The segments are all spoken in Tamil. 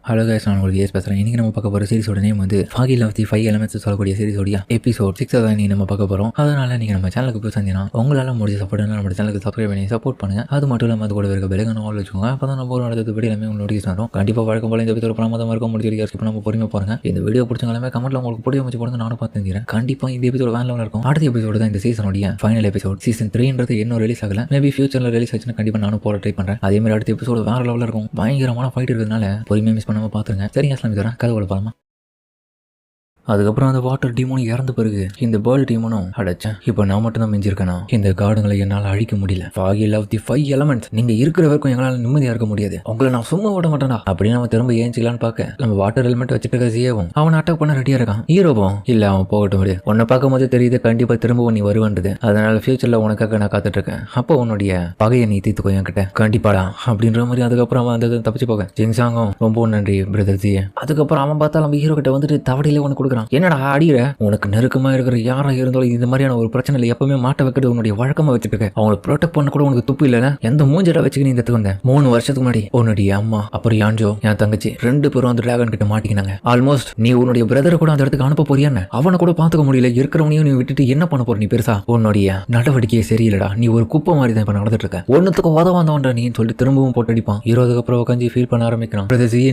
ஹலோ கைஸ், நான் உங்களுக்கு பேசுகிறேன். இன்றைக்கி நம்ம பார்க்க போகிற சீரிஸோட நேம் வந்து ஃபாகி லவ் தி 5 எலிமெண்ட்ஸ் சொல்லக்கூடிய சீரிஸோடைய எபிசோட் 6 தான் நீங்கள் நம்ம பார்க்க போகிறோம். அதனால் நீங்கள் நம்ம சேனலுக்கு போய் செஞ்சீங்கன்னா உங்களால் முடிஞ்ச சப்போர்ட் நம்ம சேனலுக்கு சப்ஸ்கிரைப் பண்ணி சப்போர்ட் பண்ணுங்கள். அது மட்டும் இல்லாமல் அது கூட இருக்க பெலகன ஆள் வச்சுக்கோங்க. அப்போ தான் நம்ம ஒரு நடந்தது படி எல்லாமே உங்களுக்கு நோட்டீஸ் வரும். கண்டிப்பாக வழக்கம் போல இந்த எபிசோட் பணமாக இருக்க முடிஞ்சு இப்போ நம்ம பொறுமையாக பாருங்க. இந்த வீடியோ பிடிச்சவங்களுமே கமெண்ட்டில் உங்களுக்கு பிடிச்ச வச்சு போடுங்க. நானும் பார்த்து தெரிஞ்சுக்கிறேன். கண்டிப்பாக இந்த எபிசோட் வேன் லெவலில் இருக்கும். அடுத்த எபிசோடு தான் இந்த சீசனுடைய ஃபைனல் எபிசோட். சீசன் 3ன்றது இன்னும் ரிலீஸ் ஆகல. மேபி ஃபியூச்சரில் ரிலீஸ் ஆச்சுன்னா கண்டிப்பாக நானும் போட ட்ரை பண்ணுறேன். அதே மாதிரி அடுத்த எபிசோடு வேறு லெவலில் இருக்கும். பயங்கரமான ஃபைட் இருக்கிறதுனால பொறுமையாக மிஸ் பண்ணாமல் பார்த்துருங்க. சரிங்க, தரேன் கதை கொடுப்பாமா. அதுக்கப்புறம் அந்த வாட்டர் டீமோனும் இறந்த பிறகு இந்த பேர்ல் டீமோனும் அடைச்சேன். இப்போ நான் மட்டும் தான் மிஞ்சிருக்கேனா? இந்த கார்டுங்களை என்னால் அழிக்க முடியல. ஃபாகி லவ் தி 5 எலிமெண்ட்ஸ் நீங்க இருக்கிற வரைக்கும் எங்களால் நிம்மதியாக இருக்க முடியாது. உங்களை நான் சும்மா விட மாட்டேனா அப்படின்னு நம்ம திரும்ப ஏஞ்சிக்கலான்னு பார்க்க நம்ம வாட்டர் எலிமெண்ட் வச்சுட்டு இருக்க ஜியோவும் அவனை அட்டாக் பண்ண ரெடியா இருக்கான். ஹீரோவும் இல்ல, அவன் போகட்டும் முடியாது. உன்னை பார்க்கும் போது தெரியுது கண்டிப்பா திரும்பவும் நீ வருவன்றது. அதனால ஃபியூச்சர்ல உனக்காக நான் காத்துட்டு இருக்கேன். அப்போ உன்னுடைய பகையை நீ தீர்த்துக்கோ என்கிட்ட கண்டிப்பாடா அப்படின்ற மாதிரி. அதுக்கப்புறம் அவன் அந்த தப்பிச்சு போக ஜிங்சாங்கும் ரொம்ப நன்றி பிரதர் ஜியே. அதுக்கப்புறம் அவன் பார்த்தா நம்ம ஹீரோ கிட்ட வந்துட்டு தவடையில உனக்கு கொடுக்குறான். என்னடா அடி உனக்கு நெருக்கமா இருக்கிற யாரா இருந்தாலும் இந்த மாதிரியான ஒரு பிரச்சனை எப்பவுமே மாட்ட வைக்கிறது உன்னுடைய வழக்கமா வச்சுட்டு இருக்க. அவங்களை ப்ரொடெக்ட் பண்ண கூட உனக்கு துப்பு இல்ல. எந்த மூஞ்சடா வச்சுக்க நீ இந்த வந்தேன். 3 வருஷத்துக்கு முன்னாடி உன்னுடைய அம்மா அப்புறம் யான்ஜோ என் தங்கச்சி 2 பேரும் அந்த டிராகன் கிட்ட மாட்டிக்கினாங்க. ஆல்மோஸ்ட் நீ உன்னுடைய பிரதரை கூட அந்த இடத்துக்கு அனுப்ப போறியான்னு அவனை கூட பாத்துக்க முடியல. இருக்கிறவனையும் நீ விட்டுட்டு என்ன பண்ண போற? நீ பெருசா உன்னுடைய நடவடிக்கையே சரியில்லடா. நீ ஒரு குப்பை மாதிரி தான் இப்ப நடந்துட்டு இருக்க. ஒன்னுத்துக்கு உதவாந்தவன்டா நீ சொல்லி திரும்பவும் போட்டு அடிப்பான். 20க்கு அப்புறம் உட்காந்து ஃபீல் பண்ண ஆரம்பிக்கிறான்.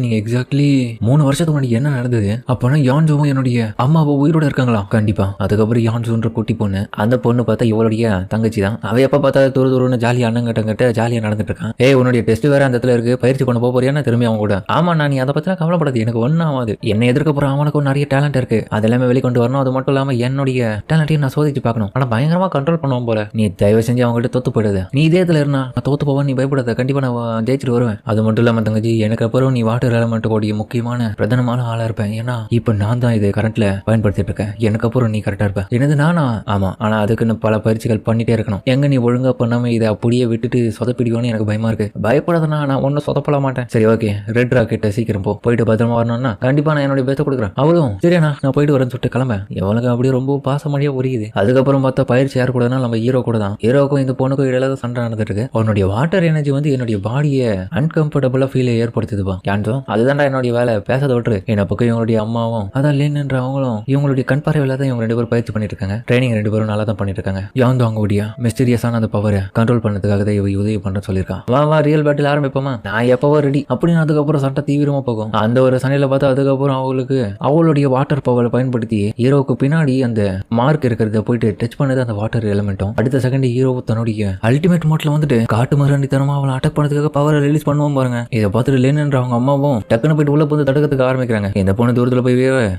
நீங்க எக்ஸாக்ட்லி 3 வருஷத்துக்கு முன்னாடி என்ன நடந்தது? அப்பனா யான்ஜோவும் என்னுடைய அம்மாவை உயிரோட இருக்காங்களா? கண்டிப்பா. அதுக்கப்புறம் யான்சுன்ற குட்டி பொண்ணு, அந்த பொண்ணு பார்த்தா இவளுடைய தங்கச்சி தான். அவ எப்ப பார்த்தா தூரன்னு ஜாலியா அண்ணங்கிட்ட ஜாலியா நடந்துட்டு இருக்கான். உன்னுடைய டெஸ்ட் வேற அந்த இடத்துல இருக்கு, பயிற்சி பண்ண போறியான்னு திரும்பி அவன் கூட. ஆமா, நான் நீ அதை பத்திலாம் கவலைப்படாது, எனக்கு ஒன்னும் ஆகாது. என்னை எதிர்க்க போற அவனுக்கு நிறைய டேலண்ட் இருக்கு, அதெல்லாமே வெளிக்கொண்டு வரணும். அது மட்டும் இல்லாம என்னுடைய டேலண்ட்டையும் நான் சோதிச்சு பார்க்கணும். ஆனா பயங்கரமா கண்ட்ரோல் பண்ணுவோம் போல. நீ தயவு செஞ்சு அவங்ககிட்ட தோத்து போயிடுது. நீ இதே இடத்துல இருந்தா நான் தோத்து போவேன், நீ பயப்படாத, கண்டிப்பா நான் ஜெயிச்சுட்டு வருவேன். அது மட்டும் இல்லாம தங்கச்சி, எனக்கு அப்புறம் நீ வாட்டர் எலமெண்ட் கூடிய முக்கியமான பிரதானமான ஆளா இருப்பேன். ஏன்னா இப்ப நான் தான் இதை கரண்ட்ல பயன்படுத்திட்டு இருக்கேன். எனக்கு அப்புறம் நீ கரெக்டா இருப்ப. என்னது நானா? ஆமா, ஆனா அதுக்குன்னு பல பயிற்சிகள் பண்ணிட்டே இருக்கணும். எங்க நீ ஒழுங்கா பண்ணாம இதை அப்படியே விட்டுட்டு சொதப்பிடுவோன்னு எனக்கு பயமா இருக்கு. பயப்படாதனா, நான் ஒன்னும் சொதப்பட மாட்டேன். சரி, ஓகே, ரெட் ராக்கெட்ட சீக்கிரம் போயிட்டு பத்திரமா வரணும்னா கண்டிப்பா நான் என்னுடைய பேச கொடுக்குறேன். அவளும் சரியாண்ணா நான் போயிட்டு வரேன்னு சொல்லிட்டு கிளம்பேன். எவனுக்கு அப்படியே ரொம்ப பாசமடியா புரியுது. அதுக்கப்புறம் பார்த்தா பயிற்சி யார் கூடனா நம்ம ஹீரோ கூட தான். ஹீரோக்கும் இந்த பொண்ணுக்கும் இடையில சண்டை நடந்துட்டு இருக்கு. அவனுடைய வாட்டர் எனர்ஜி வந்து என்னுடைய பாடியை அன்கம்ஃபர்டபுளா ஃபீல் ஏற்படுத்துதுப்பா. யான்சோ அதுதான்டா என்னுடைய வேலை, பேசத விட்டுரு. என்ன பக்கம் இவங்களுடைய அம்மாவும் அதான் லேன்ன்ற அவங்களும் இவங்களுடைய கண் பார்வையில தான் இவங்க 2 பேரும் பயிற்சி பண்ணிட்டு இருக்காங்க. ட்ரைனிங் 2 பேரும் நல்லா தான் பண்ணிட்டு இருக்காங்க. யாந்தோ அவங்களுடைய மிஸ்டீரியஸான அந்த பவரை கண்ட்ரோல் பண்ணதுக்காக தான் இவ உதவி பண்றேன்னு சொல்லியிருக்கான். வா ரியல் பேட்டில் ஆரம்பிப்போமா, நான் எப்பவோ ரெடி அப்படின்னு. அதுக்கப்புறம் சட்டை தீவிரமா போகும். அந்த ஒரு சண்டையில பார்த்தா அதுக்கப்புறம் அவங்களுக்கு அவளுடைய வாட்டர் பவரை பயன்படுத்தி ஹீரோவுக்கு பின்னாடி அந்த மார்க் இருக்கிறத போயிட்டு டச் பண்ணது அந்த வாட்டர் எலிமெண்ட்டும். அடுத்த செகண்ட் ஹீரோ தன்னுடைய அல்டிமேட் மோட்ல வந்துட்டு காட்டு மரண்டித்தனமா அவளை அட்டாக் பண்ணதுக்காக பவரை ரிலீஸ் பண்ணுவோம் பாருங்க. இதை பார்த்துட்டு லேன்ன்ற அவங்க அம்மாவும் டக்குன்னு போயிட்டு உள்ள போய் தடுக்கிறதுக்கு ஆரம்பிக்கிறாங்க. இந்த பொண்ணு தூரத்துல போய்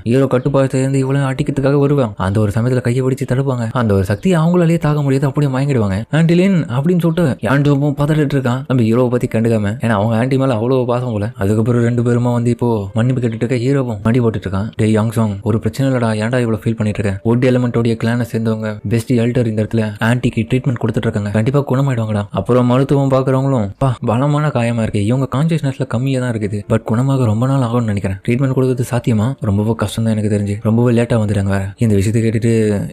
ஹீரோ கட்டுப்பாடு சேர்ந்து இவ்வளவு அடிக்கிறதுக்காக வருவாங்க. அந்த ஒரு சமயத்துல கையை பிடிச்சு தடுப்பாங்க. அந்த ஒரு சக்தி அவங்களாலேயே தாக்க முடியாது, அப்படியே மயங்கிடுவாங்க. ஆன்டிலின் அப்படின்னு சொல்லிட்டு யான்ஜோவும் பதறிட்டு இருக்கான் நம்ம ஹீரோவை பத்தி கண்டுக்காம. ஏன்னா அவங்க ஆன்டி மேல அவ்வளவு பாசம் போல. அதுக்கப்புறம் 2 பேருமா வந்து இப்போ மன்னிப்பு கேட்டுட்டு இருக்க. ஹீரோவும் மண்டி போட்டுட்டு இருக்கான். டே யாங்சாங், ஒரு பிரச்சனை இல்லடா, ஏன்டா இவ்வளவு ஃபீல் பண்ணிட்டு இருக்க? வுட் எலிமெண்டோடைய கிளானை சேர்ந்தவங்க பெஸ்ட் எல்டர் இந்த இடத்துல ஆன்டிக்கு ட்ரீட்மெண்ட் கொடுத்துட்டு இருக்காங்க. கண்டிப்பா குணமாயிடுவாங்கடா. அப்புறம் மருத்துவம் பாக்குறவங்களும் பலமான காயமா இருக்கு, இவங்க கான்சியஸ்னஸ்ல கம்மியா தான் இருக்குது, பட் குணமாக ரொம்ப நாள் ஆகும்னு நினைக்கிறேன். ட்ரீட்மெண்ட் கொடுக்கறது சாத்தியமா? ரொம்பவே கஷ்டம் தான் எனக்கு தெரிஞ்சு. ரொம்பவே லேட்டா வந்துட்டாங்க வேற. இந்த விஷயத்தை கேட்டுட்டு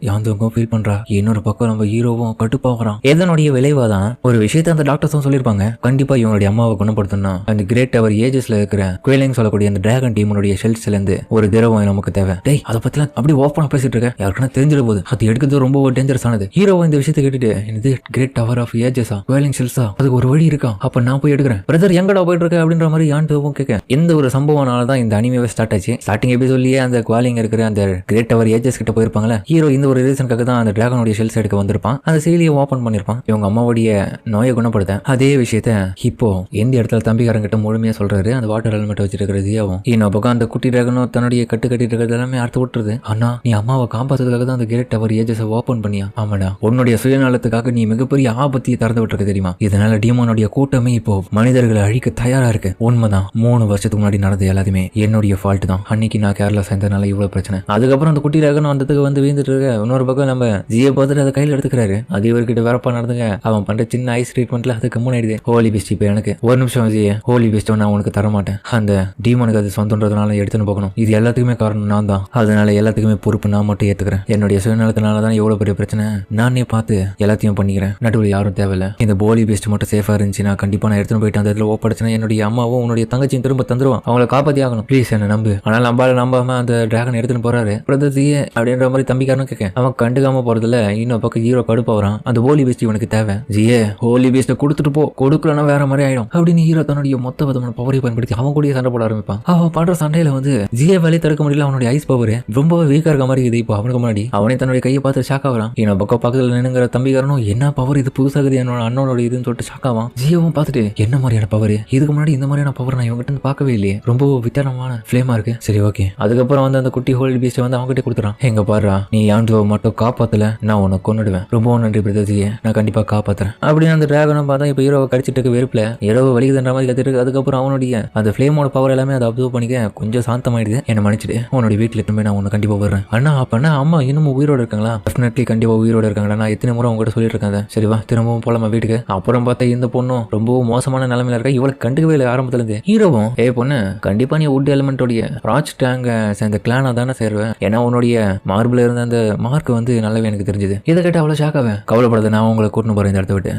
யாந்தோங்கும் ஃபீல் பண்றா. இன்னொரு பக்கம் நம்ம ஹீரோவும் கட்டுப்பாகிறான். எதனுடைய விளைவாதான் ஒரு விஷயத்தை அந்த டாக்டர்ஸும் சொல்லியிருப்பாங்க. கண்டிப்பா இவனுடைய அம்மாவை குணப்படுத்தணும். அந்த கிரேட் டவர் ஏஜஸ்ல இருக்கிற குவேலிங் சொல்லக்கூடிய அந்த டிராகன் டீமனுடைய ஷெல்ஸ்ல இருந்து ஒரு திரவம் நமக்கு தேவை. டேய், அதை பத்திலாம் அப்படி ஓப்பனா பேசிட்டு இருக்க, யாருக்குன்னா தெரிஞ்சிட போது. அது எடுக்கிறது ரொம்ப டேஞ்சரஸ் ஆனது. ஹீரோவும் இந்த விஷயத்தை கேட்டுட்டு இது கிரேட் டவர் ஆஃப் ஏஜஸா குவேலிங் ஷெல்ஸா, அதுக்கு ஒரு வழி இருக்கா? அப்ப நான் போய் எடுக்கிறேன். பிரதர் எங்கடா போயிட்டு இருக்க அப்படின்ற மாதிரி யான்டோவும் கேட்க. எந்த ஒரு சம்பவனால தான் இந்த அனிமேவே ஸ்டார்ட் ஆச்சு. ஸ்டார்டிங் எபிசோட்லயே அந்த குவாலிங் இருக்கிற அந்த கிரேட் டவர் ஏஜஸ் கிட்ட போயிருப்பாங்களே. ஹீரோ இந்த ஒரு ரீசனுக்காக தான் அந்த டிராகனுடைய ஷெல்ஸ் எடுக்க வந்திருப்பான். அந்த செயலியை ஓபன் பண்ணிருப்பான். இவங்க அம்மாவுடைய நோயை குணப்படுத்த. அதே விஷயத்த இப்போ எந்த இடத்துல தம்பிக்காரங்கிட்ட முழுமையா சொல்றாரு. அந்த வாட்டர் எலிமெண்ட் வச்சிருக்கிற ஜியாவும் இன்னொரு பக்கம் அந்த குட்டி டிராகனும் தன்னுடைய கட்டிட்டு இருக்கிறது எல்லாமே அர்த்தம் விட்டுருது. ஆனா நீ அம்மாவை காப்பாத்துறதுக்காக தான் அந்த கிரேட் டவர் ஏஜஸ் ஓபன் பண்ணியா? ஆமாடா, உன்னுடைய சுயநலத்துக்காக நீ மிகப்பெரிய ஆபத்தியை திறந்து விட்டுருக்க தெரியுமா? இதனால டீமோனுடைய கூட்டமே இப்போ மனிதர்களை அழிக்க தயாரா இருக்கு. உண்மைதான், 3 வருஷத்துக்கு முன்னாடி நடந்தது எல்லாத்தையுமே என்னுடைய ஃபால்ட் தான். அன்னைக்கு நான் கேரளா சேர்ந்தனால இவ்வளவு பிரச்சனை. அதுக்கப்புறம் அந்த குட்டி ரகன் வந்ததுக்கு வந்து வீந்துட்டு இருக்க இன்னொரு பக்கம் நம்ம ஜியை பார்த்துட்டு அதை கையில் எடுத்துக்கிறாரு. அது இவர்கிட்ட வேறப்பா நடந்துங்க. அவன் பண்ற சின்ன ஐஸ் ட்ரீட்மெண்ட்ல அதுக்கு முன்னாடி ஹோலி பெஸ்ட் இப்ப எனக்கு ஒரு நிமிஷம் ஜியே, ஹோலி பெஸ்ட் நான் உனக்கு தர மாட்டேன். அந்த டீமனுக்கு அது சொந்தன்றதுனால எடுத்துன்னு போகணும். இது எல்லாத்துக்குமே காரணம் நான் தான். அதனால எல்லாத்துக்குமே பொறுப்பு நான் மட்டும் ஏத்துக்கிறேன். என்னுடைய சுயநலத்தினால தான் எவ்வளவு பெரிய பிரச்சனை. நானே பார்த்து எல்லாத்தையும் பண்ணிக்கிறேன். நடுவில் யாரும் தேவையில்ல. இந்த ஹோலி பெஸ்ட் மட்டும் சேஃபா இருந்துச்சுன்னா கண்டிப்பா நான் எடுத்துன்னு போயிட்டு அந்த இடத்துல ஒப்படைச்சுனா என்னுடைய அம்மாவும் உன்னுடைய தங்கச்சியும் திரும்ப தந்துருவான். அவங்களை காப்பாத்தி ஆகணும். ப்ளீஸ் என்ன நம்பு. ஆனால் நம்பாம அந்த டிராகன் எடுத்துன்னு போறாரு. பிரதர் ஜியே அப்படின்ற மாதிரி தம்பிக்காரனும் கேட்க அவன் கண்டுக்காம போறதுல இன்னொரு பக்கம் ஹீரோ கடுப்பா வரான். அந்த ஹோலி பெஸ்ட் இவனுக்கு தேவை. ஜியே ஹோலி பெஸ்ட்டை கொடுத்துட்டு போ, கொடுக்கலன்னா வேற மாதிரி ஆயிடும் அப்படின்னு ஹீரோ தன்னுடைய மொத்த விதமான பவரை பயன்படுத்தி அவன் கூட சண்டை போட ஆரம்பிப்பான். அவன் பண்ற சண்டையில வந்து ஜியே வழி தடுக்க முடியல. அவனுடைய ஐஸ் பவர் ரொம்ப வீக்கா இருக்க மாதிரி இருக்குது. இப்போ அவனுக்கு முன்னாடி அவனே தன்னுடைய கையை பார்த்து ஷாக் ஆகிறான். இன்னொரு பக்கம் பக்கத்துல நின்னுங்கிற தம்பிக்காரனும் என்ன பவர் இது புதுசாகுது என்னோட அண்ணனோட இதுன்னு சொல்லிட்டு ஷாக் ஆவான். ஜியோவும் பார்த்துட்டு என்ன மாதிரியான பவர், இதுக்கு முன்னாடி இந்த மாதிரியான பவர் நான் இவங்கிட்ட பார்க்கவே இல்லையே, ரொம்ப வித்தியாசமான ஃபிளேமா இருக்கு. சரி ஓகே. அதுக்கப்புறம் வந்து அந்த குட்டி ஹோலி பீஸ்ட் வந்து அவங்ககிட்ட கொடுத்துறான். எங்க பாடுறா, நீ யாண்டோ மட்டும் காப்பாத்தல நான் உன்னை கொன்னுடுவேன். ரொம்ப நன்றி பிரதர்ஜியே, நான் கண்டிப்பா காப்பாத்துறேன் அப்படின்னு அந்த டிராகனும் பார்த்தா இப்போ ஹீரோவை கடிச்சிட்டு இருக்க வெறுப்புல இரவு வலிக்குதுன்ற மாதிரி கத்திட்டு இருக்கு. அதுக்கப்புறம் அவனுடைய அந்த ஃபிளேமோட பவர் எல்லாமே அதை அப்சர்வ் பண்ணிக்க கொஞ்சம் சாந்தமாயிடுது. என்ன மன்னிச்சிடு, உன்னுடைய வீட்டில் எட்டுமே நான் உன்னை கண்டிப்பா வர்றேன். அண்ணா அப்பனா அம்மா இன்னமும் உயிரோட இருக்காங்களா? டெஃபினெட்லி கண்டிப்பா உயிரோட இருக்காங்களா? நான் எத்தனை முறை உங்ககிட்ட சொல்லிட்டு இருக்கேன். சரிவா திரும்பவும் போலாமா வீட்டுக்கு? அப்புறம் பார்த்தா இந்த பொண்ணும் ரொம்பவும் மோசமான நிலைமையில இருக்கா. இவளை கண்டுக்கவே இல்லை ஆரம்பத்துல இருந்து. ஹீரோவும் பொண்ணு கண்டிப்பா நீ வுட் எலிமெண்டோடைய ராஜ் டேங்க சேர்ந்த கிளானா தானே சேருவேன். ஏன்னா உன்னுடைய மார்பிள் இருந்த அந்த மார்க் வந்து நல்லாவே எனக்கு தெரிஞ்சது. இதை கேட்டு அவ்வளவு ஷாக்காவேன். கவலைப்படாத, நான் உங்களை கூட்டின்னு போறேன் இந்த இடத்த விட்டு.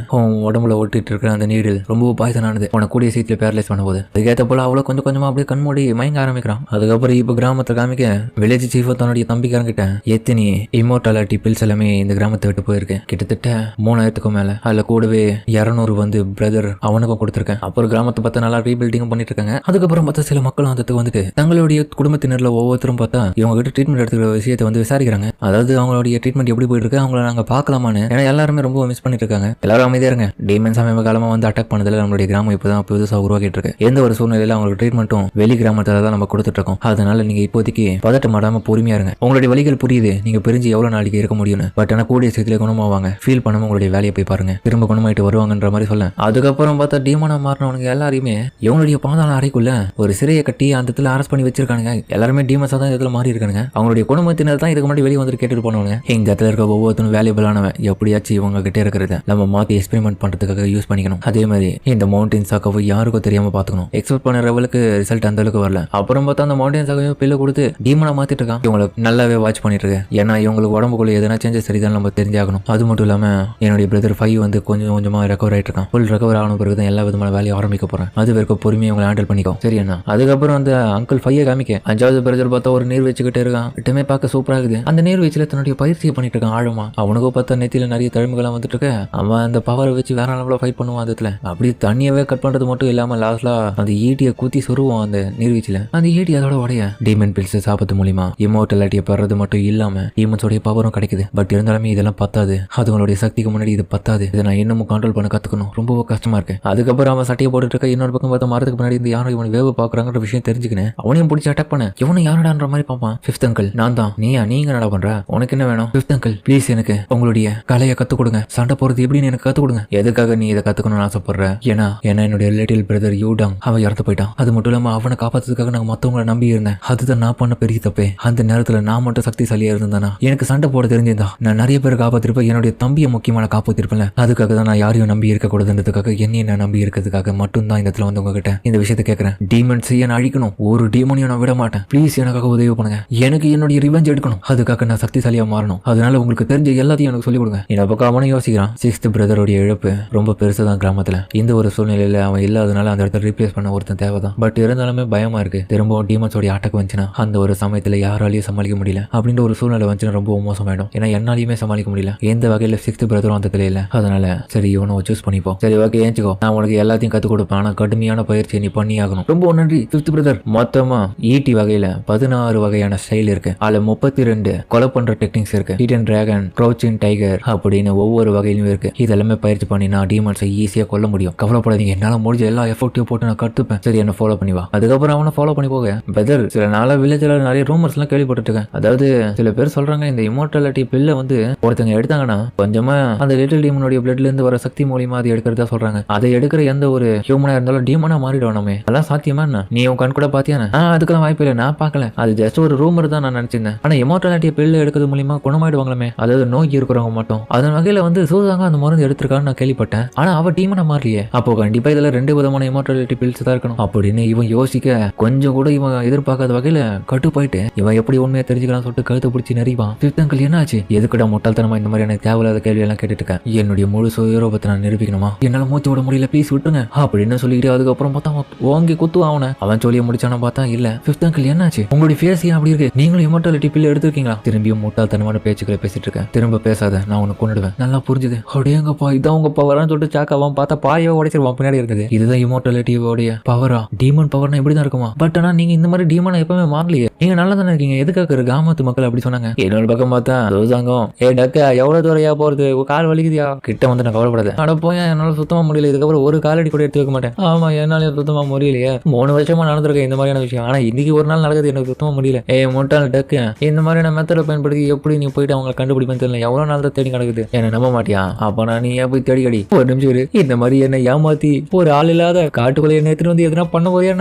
உடம்புல ஒட்டிட்டு இருக்கிற அந்த நீடில் ரொம்ப பாய்சனானது உன கூடிய சீட்ல பேரலைஸ் பண்ண போது. அதுக்கேற்ற போல அவ்வளவு கொஞ்சம் கொஞ்சமா அப்படியே கண்மூடி மயங்க ஆரம்பிக்கிறான். அதுக்கப்புறம் இப்ப கிராமத்தை காமிக்க வில்லேஜ் சீஃப் தன்னுடைய தம்பிக்காரங்கிட்ட எத்தனி இம்மோர்டாலிட்டி பில்ஸ் எல்லாமே இந்த கிராமத்தை விட்டு போயிருக்கு. கிட்டத்தட்ட 3000க்கும் மேல. அதுல கூடவே 200 வந்து பிரதர் அவனுக்கும் கொடுத்துருக்கேன். அப்புறம் கிராமத்தை பார்த்தா நல்லா ரீபில்டிங் பண்ணிட்டு இருக்காங்க. அதுக்கப்புறம் பார்த்தா சில மக்கள் அந்த வந்துட்டு தங்களுடைய குடும்பத்தினர்ல ஒவ்வொருத்தரும் பார்த்தா இவங்க கிட்ட ட்ரீட்மெண்ட் எடுத்துக்கிற விஷயத்தை வந்து விசாரிக்கிறாங்க. அதாவது அவங்களுடைய ட்ரீட்மெண்ட் எப்படி போயிட்டு இருக்கு, அவங்கள நாங்க பார்க்கலாமான்னு. ஏன்னா எல்லாருமே ரொம்ப மிஸ் பண்ணிட்டு இருக்காங்க. எல்லாரும் அமைதியா இருங்க. டீமன் சமீப காலமா வந்து அட்டாக் பண்ணதுல நம்மளுடைய கிராமம் இப்பதான் புதுசாக உருவாக்கிட்டு இருக்கு. எந்த ஒரு சூழ்நிலையில அவங்களுக்கு ட்ரீட்மெண்ட்டும் வெளி கிராமத்துல தான் நம்ம கொடுத்துட்டு இருக்கோம். அதனால நீங்க இப்போதைக்கு பதட்டம் மாடாம பொறுமையா இருங்க. உங்களுடைய வழிகள் புரியுது, நீங்க பிரிஞ்சு எவ்வளவு நாளைக்கு இருக்க முடியும்னு. பட் ஆனா கூடிய சீக்கிரம் குணமாவாங்க. ஃபீல் பண்ணாம உங்களுடைய வேலையை போய் பாருங்க, திரும்ப குணமாயிட்டு வருவாங்கன்ற மாதிரி சொல்ல. அதுக்கப்புறம் பார்த்தா டீமனா மாறினவனுங்க எல்லாரையுமே இவங்களுடைய பாதாள அறைக்குள்ள ஒரு சிறையை கட்டி அந்த இடத்துல அரெஸ்ட் பண்ணி வச்சிருக்கானுங்க. எல்லாருமே டீமஸா தான் இதுல மாறி இருக்கானுங்க. அவங்களுடைய குடும்பத்தினர் தான் இதுக்கு முன்னாடி வெளியே வந்து கேட்டுட்டு போனவங்க. இந்த இடத்துல இருக்க ஒவ்வொருத்தரும் வேல்யூபிளானவன். எப்படியாச்சும் இவங்க கிட்டே இருக்கிறத நம்ம மாத்தி எக்ஸ்பெரிமெண்ட் பண்றதுக்காக யூஸ் பண்ணிக்கணும். அதே மாதிரி இந்த மவுண்டன் சாக்காவை யாருக்கும் தெரியாம பாத்துக்கணும். எக்ஸ்பெக்ட் பண்ண லெவலுக்கு ரிசல்ட் அந்த அளவுக்கு வரல. அப்புறம் பார்த்தா அந்த மவுண்டன் சாக்காவை பில்ல கொடுத்து டீமனா மாத்திட்டு இருக்கான். இவங்களுக்கு நல்லாவே வாட்ச் பண்ணிட்டு இருக்கு. ஏன்னா இவங்களுக்கு உடம்புக்குள்ள எதனா சேஞ்சஸ் சரிதான் நம்ம தெரிஞ்சாகணும். அது மட்டும் இல்லாம என்னுடைய பிரதர் 5 வந்து கொஞ்சம் கொஞ்சமா ரெக்கவர் ஆயிட்டு இருக்கான். ஃபுல் ரெக்கவர் ஆன பிறகு தான் எல்லா விதமான வேலையை ஆரம்பிக்க போறேன். அது வரைக்கும் பொறுமையை இவங்களை ஹேண்டில் பண்ணிக்கோ. சரி என்ன? அதுக்கப்புறம் அந்த அங்கிள் 5 காமிக்க 5வது பிரதர் பார்த்தா ஒரு நீர் வச்சுக்கிட்டே இருக்கான். விட்டுமே பார்க்க சூப்பரா இருக்குது. அந்த நீர் வச்சுல தன்னுடைய பயிற்சியை பண்ணிட்டு இருக்கான் ஆழமா. அவனுக்கும் பார்த்தா நெத்தியில நிறைய தழும்புகள்லாம் வந்துட்டு இருக்க. அவன் அந்த பவரை வச்சு வேற லெவலில் ஃபைட் பண்ணுவான். அதுல அப்படி தண்ணியவே கட் பண்றது மட்டும் இல்லாம லாஸ்ட்ல அந்த ஈட்டியை குத்தி சொருவான் அந்த நீர்வீச்சில. அந்த ஈட்டி அதோட உடைய டீமன் பில்ஸ் சாப்பிட்டு மூலியமா இம்மோர்டாலிட்டியை பெறது மட்டும் இல்லாம டீமன்ஸோடைய பவரும் கிடைக்குது. பட் இருந்தாலுமே இதெல்லாம் பத்தாது. அதுங்களுடைய சக்திக்கு முன்னாடி இது பத்தாது. இதை நான் இன்னமும் கண்ட்ரோல் பண்ண கத்துக்கணும். ரொம்ப கஷ்டமா இருக்கு. அதுக்கப்புறம் அவன் சட்டையை போட்டுட்டு இருக்க. இன்னொரு பக்கம் பார்த்தா மரத்துக்கு முன்னாடி இந்த யாரும் இவன் வேவு பாக்குறாங்கன்ற விஷயம் தெரிஞ்சுக்கினேன். அவனையும் பிடிச்சி அட்டாக் பண்ண. இவனும் யாருடான்ற மாதிரி பார்ப்பான். 5th அங்கிள் நான் தான். நீங்க என்னடா பண்ற? உனக்கு என்ன வேணும்? 5th அங்கிள் ப்ளீஸ் எனக்கு உங்களுடைய கலையை கத்துக் கொடுங்க. சண்டை போறது எப்படின்னு எனக்கு கத்துக் கொடுங்க. எதுக்காக நீ இதை கத்துக்கணும்னு ஆசைப்படுற? ஏன்னா என்னுடைய லிட்டில் பிரதர் யூடாங் அவன் இறந்து போயிட்டான். அது மட்டும் இல்லாம அவனை காப்பாத்துறதுக்காக நாங்க மத்தவங்களை நம்பி இருந்தேன். அதுதான் நான் பண்ண பெரிய தப்பே. அந்த நேரத்துல நான் மட்டும் சக்திசாலியா இருந்தானா எனக்கு சண்டை போட தெரிஞ்சிருந்தா நான் நிறைய பேர் காப்பாத்திருப்பேன். என்னுடைய தம்பியை முக்கியமான காப்பாத்திருப்பேன். அதுக்காக தான் நான் யாரையும் நம்பி இருக்க கூடாதுன்றதுக்காக என்னையும் நான் நம்பி இருக்கிறதுக்காக மட்டும் தான் இந்த இடத்துல வந்து உங்ககிட்ட இந்த விஷயத்தை கேட்கறேன். டீமன்ஸ் என்ன அழிக்கணும். ஒரு டீமனையும் நான் விட மாட்டேன். ப்ளீஸ் எனக்காக உதவி பண்ணுங்க. எனக்கு என்னுடைய ரிவெஞ்ச் எடுக்கணும். அதுக்காக நான் சக்திசாலியா மாறணும். அதனால உங்களுக்கு தெரிஞ்ச எல்லாத்தையும் எனக்கு சொல்லிக் கொடுங்க. இந்த பக்கம் அவனும் யோசிக்கிறான். 6th பிரதருடைய இழப்பு ரொம்ப பெருசுதான் கிராமத்துல. இந்த ஒரு சூழ்நிலையில அவன் இல்லாதனால அந்த இடத்துல ரீப்ளேஸ் பண்ண ஒருத்தன் தேவைதான். பட் இருந்தாலுமே பயமா இருக்கு. திரும்பவும் டீமன்ஸோடைய அட்டாக் வந்துச்சுன்னா அந்த ஒரு சமயத்துல யாராலையும் சமாளிக்க முடியல அப்படின்ற ஒரு சூழ்நிலை வந்துச்சுன்னா ரொம்ப மோசமாயிடும். ஏன்னா என்னாலையுமே சமாளிக்க முடியல. எந்த வகையில 6th பிரதரும் அந்த இல்ல. அதனால சரி இவனை சூஸ் பண்ணிப்போம். சரி ஓகே ஏஞ்சுக்கோ. நான் உனக்கு எல்லாத்தையும் கத்துக் கொடுப்பேன். ஆனா கடுமையான பயிற்சியை நீ பண்ணி ஆகணும். ரொம்ப நன்றி 5th பிரதர். மொத்தமா ஈட்டி வகையில 16 வகையான ஸ்டைல் இருக்கு. அதுல 32 கொலை பண்ற டெக்னிக்ஸ் இருக்கு. ஹிடன் டிராகன், க்ரௌச்சிங் டைகர் அப்படின்னு ஒவ்வொரு வகையிலும் இருக்கு. இதெல்லாமே பயிற்சி பண்ணி நான் டீமன்ஸை ஈஸியா கொல்ல முடியும். கவலைப்படாதீங்க. என்னால முடிஞ்ச எல்லா எஃபோர்ட்டையும் போட்டு நான் கத்துப்பேன். சரி என்ன ஃபாலோ பண்ணி வா. அதுக்கப்புறம் அவனை ஃபாலோ பண்ணி போக. பிரதர் சில நாளா வில்லேஜ்ல நிறைய ரூமர்ஸ் எல்லாம் கேள்விப்பட்டு இருக்கேன். அதாவது சில பேர் சொல்றாங்க இந்த இம்மோர்டாலிட்டி பில்ல வந்து ஒருத்தங்க எடுத்தாங்கன்னா கொஞ்சமா அந்த லிட்டில் டீமனுடைய பிளட்ல இருந்து வர சக்தி மூலியமா அது எடுக்கிறதா சொல்றாங்க. அதை எடுக்கிற எந்த ஒரு ஹியூமனா இருந்தாலும் டீமனா மாறிடுவோம். நம்ம அதெல்லாம் சாத்தியமா என்ன? நீ உன் கண் கூட பாத்தியானே? அதுக்கெல்லாம் வாய்ப்பு இல்லை. நான் பார்க்கல. அது ஜஸ்ட் ஒரு ரூமர் தான் நான் நினைச்சிருந்தேன். ஆனா இமோர்டாலிட்டியை பில் எடுக்கிறது மூலியமா குணமாயிடுவாங்களே, அதாவது நோய் இருக்கிறவங்க மட்டும். அதன் வகையில வந்து சூசாங்க அந்த மருந்து எடுத்திருக்கான்னு நான் கேள்விப்பட்டேன். ஆனா அவ டீமனை மாறலையே, அப்போ கண்டிப்பா இதுல 2 விதமான இமோர்டாலிட்டி பில்ஸ் தான் இருக்கணும் அப்படின்னு இவன் யோசிக்க கொஞ்சம் கூட இவன் எதிர்பார்க்காத வகையில கட்டுப்பாயிட்டு இவன் எப்படி உண்மையை தெரிஞ்சுக்கலாம் சொல்லிட்டு கழுத்தை பிடிச்சி நெறிவான். ஃபிஃப்த் அங்கிள் என்ன ஆச்சு, எதுக்குடா முட்டாள்தனமா இந்த மாதிரி எனக்கு தேவையில்லாத கேள்வி எல்லாம் கேட்டுட்டு இருக்கேன், என்னுடைய முழு சுயரூபத்தை நான் நிரூபிக்கணுமா, என்னால மூச்சு விட முடியல, ப்ளீஸ் விட்டுருங்க அப்படின்னு சொல்லிட்டு அதுக்கப்புறம் பார்த்தா ஓங்கி குத்துவான் அவனை. அவன் சொல்லிய முடிச்சான பார்த்தா இல்ல. ஃபிஃப்த் அங்கிள் என்னாச்சு, உங்களுடைய ஃபேஸ் ஏன் அப்படி இருக்கு, நீங்களும் இமோர்டாலிட்டி பில் எடுத்திருக்கீங்களா, திரும்பியும் முட்டாள்தனமான பேச்சுக்களை பேசிட்டு இருக்கேன், திரும்ப பேசாத, நான் உனக்கு கொண்டுடுவேன், நல்லா புரிஞ்சுது, அப்படியேங்கப்பா இதான் உங்க பவரான்னு சொல்லிட்டு சாக்காவான். பார்த்தா பாயோ உடைச்சிருவான் பின்னாடி இருக்குது. இதுதான் இமோர்டாலிட்டியோடைய பவரா, டீமன் பவர்னா இப்படிதான் இருக்குமா, பட் ஆனா நீங்க இந்த மாதிரி டீமனை எப்பவுமே மாறலையே, நீங்க நல்லா தானே இருக்கீங்க, எதுக்காக கிராமத்து மக்கள் அப்படி சொன்னாங்க. என்னோட பக்கம் பார்த்தா சூசாங்கம், டக்கா எவ்வளவு தூரையா போறது, கால் வலிக்குதியா, கிட்ட வந்து நான் கவலைப்படாது, அட போய் என்னால சுத்தமா முடியல, இதுக்கப்புறம் ஒரு காலடி கூட எடுத்து வைக்க மாட்டேன். ஆமா என்னால சுத்தமா முடியலையே, 3 வருஷமா நடந்திருக்கேன் இந்த மாதிரியான விஷயம், ஆனா இன்னைக்கு ஒரு நாள் நடக்குது எனக்கு சுத்தமா முடியல. முட்டாள் டக்கு இந்த மாதிரியான மெத்தடை பயன்படுத்தி எப்படி நீ போயிட்டு அவங்க கண்டுபிடிப்பேன்னு தெரியல, எவ்வளவு நாள் தான் தேடி கிடக்குது, என்ன நம்ப மாட்டியா, அப்ப நான் நீ போய் தேடி கடி, ஒரு நிமிஷம் இரு, இந்த மாதிரி என்ன ஏமாத்தி ஒரு ஆள் இல்லாத காட்டுக்குள்ள என்ன எடுத்துட்டு வந்து எதுனா பண்ண போறியா,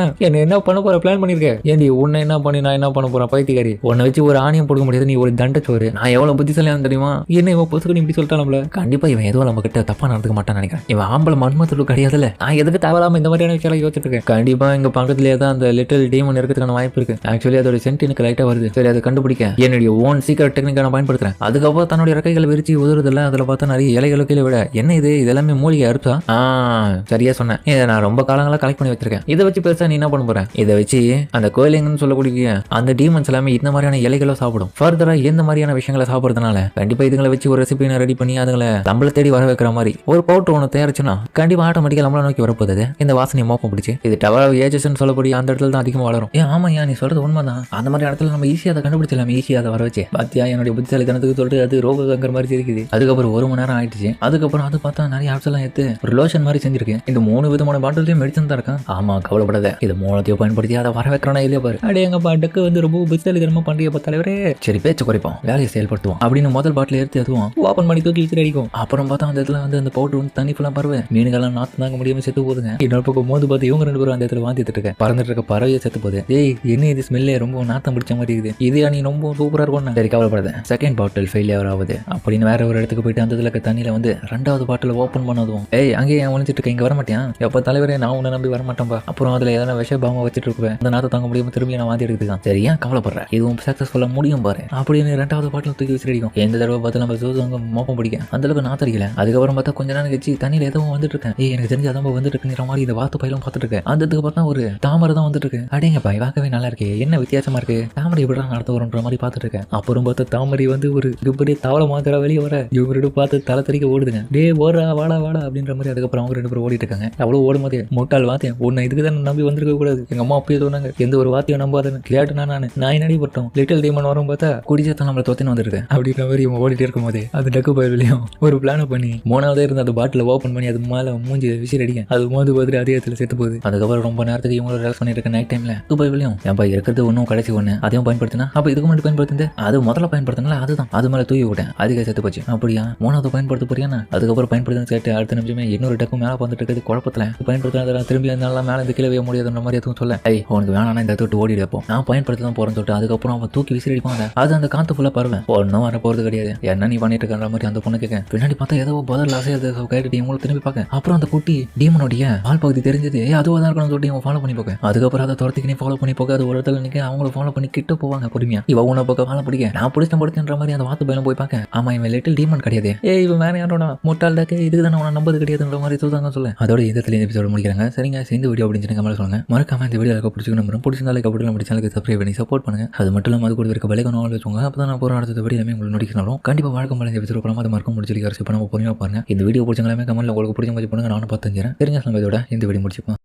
என்ன பண்ண போற பிளான் பண்ணிருக்கேன், ஏண்டி உன்னை என்ன பண்ணி நான் என்ன பண்ண போறேன் பைத்தியக்காரி, உன்னை வச்சு ஒரு ஆணியம் கொடுக்க முடியாது, நீ ஒரு தண்டச்சோறு, நான் எவ்வளவு புத்திசாலியான தெரியுமா, என்ன இவன் புதுசுக்கு இப்படி சொல்லிட்டா நம்மள, கண்டிப்பா இவன் எதுவும் நம்ம கிட்ட தப்பா நடந்துக்க மாட்டான்னு நினைக்கிறேன், இவன் ஆம்பளை மன்மத்தோடு கிடையாதுல்ல, நான் எதுக்கு தேவையில்லாம இந்த மாதிரியான விஷயம் யோசிச்சுட்டு இருக்கேன், கண்டிப்பா எங்க பக்கத்துலயே தான் அந்த லிட்டில் டீமன் இருக்கிறதுக்கான வாய்ப்பு இருக்கு, ஆக்சுவலி அதோட சென்ட் எனக்கு லைட்டா வருது, சரி அதை கண்டுபிடிக்க என்னுடைய ஓன் சீக்கிரம் டெக்னிக்கை நான் பயன்படுத்துறேன். அதுக்கப்புறம் தன்னுடைய இறக்கைகளை விரிச்சு உதவுறதில்ல, அதுல பார்த்தா நிறைய இலைகளுக்கு விட என்ன இது இதெல்லாமே மூலிகை அறுத்தா, சரியா சொன்னேன், இதை நான் ரொம்ப காலங்களா கலெக்ட் பண்ணி வச்சிருக்கேன், இதை வச்சு பெருசா நீ என்ன பண்ண போறேன், இதை வச்சு அந்த கோயிலிங்கன்னு சொல்லக்கூடிய அந்த டீமன்ஸ் எல்லாமே இந்த மாதிரியான இலைகளை சாப்பிடும், ஃபர்தரா எந்த மாதிரியான விஷயங்களை சாப்பிடுறதுனால கண்டிப்பா இதுங்களை வச்சு ஒரு ரெசிபி ரெடி பண்ணி அதுங்களை நம்மள தேடி வர வைக்கிற மாதிரி ஒரு பவுடர் ஒன்று தயாரிச்சுன்னா கண்டிப்பா ஆட்டோமேட்டிக்கா நம்மள நோக்கி வரப்போகுது. இந்த வாசனை மோப்பம் பிடிச்சி இது டவர் ஏஜஸ்ன்னு சொல்லக்கூடிய அந்த இடத்துல தான் அதிகமாக வளரும். ஆமா நீ சொல்றது உண்மைதான், அந்த மாதிரி இடத்துல நம்ம ஈஸியாக அதை கண்டுபிடிச்சலாம், ஈஸியாக அதை வர வச்சு பாத்தியா என்னுடைய புத்திசாலித்தனத்துக்கு சொல்லிட்டு அது ரோபோங்கிற மாதிரி இருக்குது. அதுக்கப்புறம் 1 மணி நேரம் ஆயிடுச்சு. அதுக்கப்புறம் அது பார்த்தா நிறைய ஆப்ஸ் எல்லாம் எடுத்து ஒரு லோஷன் மாதிரி செஞ்சிருக்கு. இந்த 3 விதமான பாட்டிலையும் மெடிசன் தான் இருக்கான். ஆமா கவலைப்படாத, இது 3த்தையும் பயன்படுத்தி அதை வர வைக்கிறானா இல்லையா பாரு. அடே எங்க பாட்டுக்கு வந்து ரொம்ப புத்திசாலித்தனமா பண்றிய தலைவரே, சரி பேச்சு குறைப்போம் வேலையை செயல்படுத்துவோம் அப்படின்னு முதல் பாட்டில் எடுத்து அதுவும் ஓப்பன் பண்ணி தூக்கி வச்சு அடிக்கும். அப்புறம் பார்த்தா அந்த இடத்துல வந்து அந்த பவுடர் வந்து தண்ணி ஃபுல்லா பருவேன், மீன்கள்லாம் நாத்து தாங்க முடியாம செத்து போகுதுங்க. இன்னொரு பக்கம் மோந்து பார்த்து இவங்க 2 பேரும் அந்த இடத்துல வாந்திட்டு இருக்க பறந்துட்டு இருக்க பறவையை செத்து போகுது. ஏய் என்ன இது ஸ்மெல்லே ரொம்ப நாத்தம் பிடிச்ச மாதிரி இருக்குது, இது நீ ரொம்ப சூப்பரா இருக்கும். சரி கவலைப்படாத, செகண்ட் பாட்டில் ஃபெயிலியர் ஆகுது அப்படின்னு வேற ஒரு இடத்துக்கு போயிட்டு அந்த இடத்துல தண்ணியில வந்து 2வது பாட்டில் ஓப்பன் பண்ணதும் ஏய் அங்கேயே ஒழிச்சிட்டு இருக்க, இங்க வர மாட்டேன் எப்ப தலைவரே, நான் உன்னை நம்பி வர மாட்டேன்பா. அப்புறம் அதுல எதனா விஷ பாவம் வச்சுட்டு இருப்பேன், அந்த நாத்தை தாங்க முடியாம திரும்பி நான் வாந்தி எடுத்துதான். சரியா கவலைப்படுற, இதுவும் சக்சஸ்ஃபுல்லா முடியும் பாரு அப்படின்னு 2வது பாட்டில் தூக்கி வச்சு அடிக்கும். எந்த தடவை பார்த்து நம்ம சூசாங்க மோப்பம் பிடிக்கும் அந்த அளவுக்கு நாத்தடிக்கல. அதுக்கப்புறம் பார்த்தா கொஞ்ச நேரம் கழிச்சு தண்ணியில எதுவும் வந்துட்டு இருக்கேன். ஏய் எனக்கு தெரிஞ்சு அதான் வந்துட்டு இருக்குங்கிற மாதிரி இந்த வாத்து பயிலும் பார்த்துட்டு இருக்கேன். அந்த இடத்துக்கு பார்த்தா ஒரு தாமரை தான் வந்துட்டு இருக்கு. அடேங்கப்பா பார்க்கவே நல்லா இருக்கு, என்ன வித்தியாசமா இருக்கு, தாமரை எப்படி நடத்த வரும்ன்ற மாதிரி பார்த்துட்டு இருக்கேன். அப்புறம் பார்த்தா தாமரை வந்து ஒரு இப்படி தவளை மாத்திர வெளியே வர இவங்க 2 பார்த்து தலை தெறிக்க ஓடுதுங்க. டே ஓடுறா வாடா வாடா அப்படின்ற மாதிரி. அதுக்கப்புறம் அவங்க 2 பேரும் ஓடிட்டு இருக்காங்க. அவ்வளவு ஓடும் போதே முட்டாள் வாத்தியம் உன்னை இதுக்கு தான் நம்பி வந்திருக்க கூடாது, எங்க அம்மா அப்பயே சொன்னாங்க எந்த ஒரு வாத்தியம் நம்பாதன்னு. கேட்டுனா நான் நடி பட்டோம் லிட்டில் டீமன் வரும் பார்த்தா குடிச்சா நம்மளை தொத்தின்னு வந்துருக்கு அப்படின்ற மாதிரி இவங்க ஓடிட்டு இருக்கும் போதே அது டக்கு பயிலையும் ஒரு பிளான பண்ணி 3வது இருந்த அந்த பாட்டில் ஓப்பன் பண்ணி அது மேலே மூஞ்சி விசில் அடிக்க அது மோது பார்த்துட்டு அதே இடத்துல செத்து போகுது. அதுக்கப்புறம் ரொம்ப நேரத்துக்கு இவங்க ரிலாக்ஸ் பண்ணிட்டு இருக்க நைட் டைம்ல துபாயிலையும் ஏன்பா இருக்கிறது ஒன்றும் கடைசி ஒன்று அதையும் பயன்படுத்தினா அப்போ இதுக்கு முன்னாடி பயன்படுத்துது அது முதல்ல பயன்படுத்தினால அதுதான் அது மேலே தூக்கி விட்டேன் அதுக்கே செத்து போச்சு. அப்படியா 3வது பயன்படுத்த போறியானா அதுக்கப்புறம் பயன்படுத்துன்னு சேர்த்து அடுத்த நிமிஷமே இன்னொரு டக்கும் மேலே வந்துட்டு இருக்குது குழப்பத்தில் பயன்படுத்தினா திரும்பி இருந்தாலும் மேலே இந்த கீழே முடியாதுன்ற மாதிரி எதுவும் சொல்ல ஐய் உனக்கு வேணாம் இந்த தொட்டு ஓடிடுப்போம் நான் பயன்படுத்த தான் போறேன்னு சொல்லிட்டு அதுக்கப்புறம் அவன் தூக்கி விசில் அடிப்பாங்க. அது அந்த காத்து ஃபுல்லாக பருவேன் ஒன்றும் வர போகிறது கிடையாது. என்ன நீ பண்ணிட்டு இருக்கிற மாதிரி அந்த பொண்ணு கேட்க பின்னாடி பார்த்தா ஏதோ பதில் ஆசையாது கேட்டுட்டு இவங்களும் திரும்பி பார்க்க அப்புறம் அந்த குட்டி டீமனுடைய பால் பகுதி தெரிஞ்சது அதுவாக தான் இருக்கணும்னு சொல்லிட்டு இவன் ஃபாலோ பண்ணி போக அதுக்கப்புறம் அதை துரத்திக்கினே ஃபாலோ பண்ணி போக அது ஒரு இடத்துல நிற்க அவங்கள ஃபாலோ பண்ணி கிட்ட போவாங்க பொறுமையா. இவ உன பக்கம் வாழ பிடிக்க நான் பிடிச்ச படுத்துன்ற மாதிரி அந்த வாத்து பயிலும் போய் பார்க்க ஆமா இவன் லிட்டில் டீமன் கிடையாது இவன் வேற யாரோட முட்டாள் டாக்கு இதுக்கு தான் உன நம்பது கிடையாதுன்ற மாதிரி சொல்லுங்க சொல்ல அதோட இந்த எபிசோட முடிக்கிறாங்க. சரிங்க இந்த வீடியோ அப்படின்னு கமெண்ட் சொல்லுங்க. மறக்காம இந்த வீடியோ பிடிச்சிக்கணும் பிடிச்சிருந்தாலும் கபடி நம்ம சேனலுக்கு சப்ஸ்கிரைப் பண்ணி சப்போர்ட் பண்ணுங்க. அது மட்டும் இல்லாமல் அது கூட இருக்க விலைக்கு நாள் வச்சுக்கோங்க. அப்போ தான் நான் போகிற அடுத்த வீடியோ எல்லாமே உங்களுக்கு நோட்டிஃபிகேஷன் கண்டிப்பாக வழக்கம் போல இந்த எபிசோட் படமாக அதை மறக்க முடிச்சு இப்போ நம்ம பொறுமையாக பாருங்க. இந்த வீடியோ பிடிச்சவங்களாமே கமெண்ட்ல உங்களுக்கு பிடிச்ச மாதிரி பண்ணுங்க நானும் பார்த்து தெரிஞ்சுறேன். தெரிஞ்ச இதோட இந்த வீடியோ முடிச்சுப்போம்.